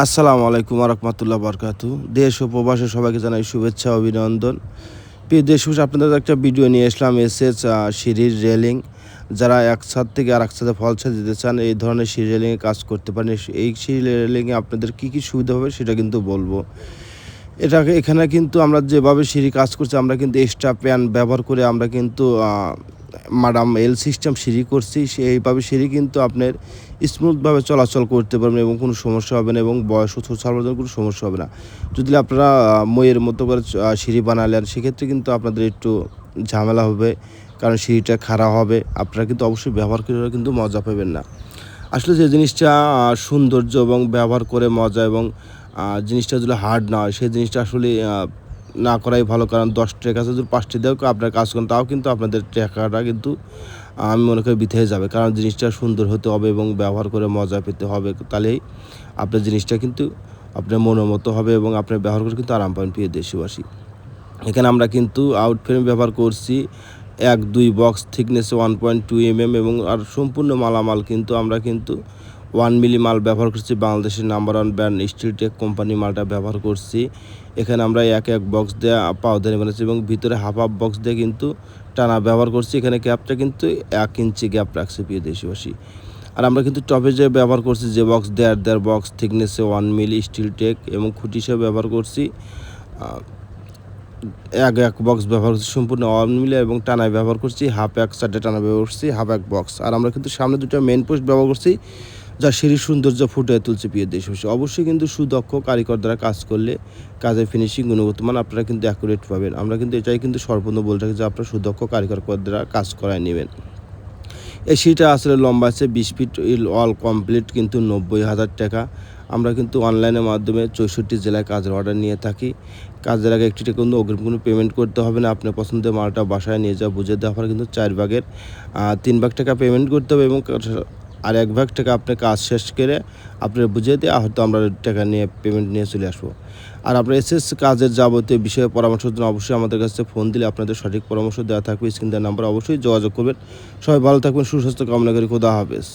আসসালামু আলাইকুম রহমতুল্লাহ বরকাতু। দেশ ও প্রবাসে সবাইকে জানাই শুভেচ্ছা অভিনন্দন। প্রিয় দেশবাসী, আপনাদের একটা ভিডিও নিয়ে আসলাম এসএস সিঁড়ির রেলিং। যারা এক ছাদ থেকে আরেক ছাদে ফল ছাদ দিতে চান, এই ধরনের সিঁড়ি রেলিংয়ে কাজ করতে পারেন। এই সিঁড়ি রেলিংয়ে আপনাদের কী কী সুবিধা হবে সেটা কিন্তু বলবো। এখানে কিন্তু আমরা যেভাবে সিঁড়ি কাজ করছি, আমরা কিন্তু এক্সট্রা প্যান ব্যবহার করে আমরা কিন্তু মাডাম এল সিস্টেম সিঁড়ি করছি। এইভাবে সিঁড়ি কিন্তু আপনার স্মুথভাবে চলাচল করতে পারবেন এবং কোনো সমস্যা হবে না, এবং বয়স ও চালানোর জন্য কোনো সমস্যা হবে না। যদি আপনারা মইয়ের মতো করে সিঁড়ি বানালেন, সেক্ষেত্রে কিন্তু আপনাদের একটু ঝামেলা হবে, কারণ সিঁড়িটা খাড়া হবে। আপনারা কিন্তু অবশ্যই ব্যবহার করে কিন্তু মজা পাবেন না। আসলে যে জিনিসটা সৌন্দর্য এবং ব্যবহার করে মজা, এবং জিনিসটা যদি হার্ড না হয়, সেই জিনিসটা আসলে না করাই ভালো। কারণ 10 টাকার কাছে যদি 5টি দিয়েও আপনার কাজ করেন, তাও কিন্তু আপনাদের টাকাটা কিন্তু আমি মনে করি বৃথায় যাবে। কারণ জিনিসটা সুন্দর হতে হবে এবং ব্যবহার করে মজা পেতে হবে। তাহলেই আপনার জিনিসটা কিন্তু আপনার মনের মতো হবে এবং আপনার ব্যবহার করে কিন্তু আরাম পাবেন। প্রিয় দেশবাসী, এখানে আমরা কিন্তু আউট ফ্রেম ব্যবহার করছি 1-2 বক্স থিকনেসে 1.2 এবং আর সম্পূর্ণ মালামাল কিন্তু আমরা কিন্তু 1 মিলি মাল ব্যবহার করছি। বাংলাদেশের নাম্বার 1 ব্র্যান্ড স্টিলটেক কোম্পানি মালটা ব্যবহার করছি। এখানে আমরা এক বক্স দিয়ে পাউদানি বানাচ্ছি এবং ভিতরে হাফ বক্স দিয়ে কিন্তু টানা ব্যবহার করছি। এখানে গ্যাপটা কিন্তু 1 ইঞ্চি গ্যাপ রাখছে। প্রিয় দেশবাসী, আর আমরা কিন্তু টপে যে ব্যবহার করছি, যে বক্স 1.5 বক্স থিকনেসে 1 মিলি স্টিলটেক, এবং খুঁটি হিসেবে ব্যবহার করছি এক বক্স ব্যবহার করছি সম্পূর্ণ 1 মিলি, এবং টানায় ব্যবহার করছি হাফ এক সাইডে টানা ব্যবহার করছি হাফ এক বক্স। আর আমরা কিন্তু সামনে দুটো মেন পোস্ট ব্যবহার করছি, যা সিঁড়ির সৌন্দর্য ফুটিয়ে তুলছে। প্রিয় দেশবাসী, অবশ্যই কিন্তু সুদক্ষ কারিগর দ্বারা কাজ করলে কাজের ফিনিশিং গুণগত মান আপনারা কিন্তু অ্যাকুরেট পাবেন। আমরা কিন্তু এটাই কিন্তু সর্বপ্রথম বলে থাকি যে আপনারা সুদক্ষ কারিগর দ্বারা কাজ করায় নেবেন। এই সিঁড়িটা আসলে লম্বা আছে 20 ফিট, অল কমপ্লিট কিন্তু 90,000 টাকা। আমরা কিন্তু অনলাইনের মাধ্যমে 64 জেলায় কাজের অর্ডার নিয়ে থাকি। কাজের আগে একটি টাকা কিন্তু অগ্রিম কোনো পেমেন্ট করতে হবে না। আপনার পছন্দের মালটা বাসায় নিয়ে যাওয়া বুঝে দেওয়ার পর কিন্তু 4 ভাগের 3 ভাগ টাকা পেমেন্ট করতে হবে, এবং আর 1 ভাগ টাকা আপনি কাজ শেষ করে আপনার বুঝিয়ে দিয়ে হয়তো আমরা টাকা নিয়ে পেমেন্ট নিয়ে চলে আসবো। আর আপনার এসএস কাজের যাবতীয় বিষয়ে পরামর্শের জন্য অবশ্যই আমাদের কাছে ফোন দিলে আপনাদের সঠিক পরামর্শ দেওয়া থাকবে। স্ক্রিন দেওয়ার নাম্বার অবশ্যই যোগাযোগ করবেন। সবাই ভালো থাকবেন, সুস্বাস্থ্য কামনা করি। খোদা হাফেজ।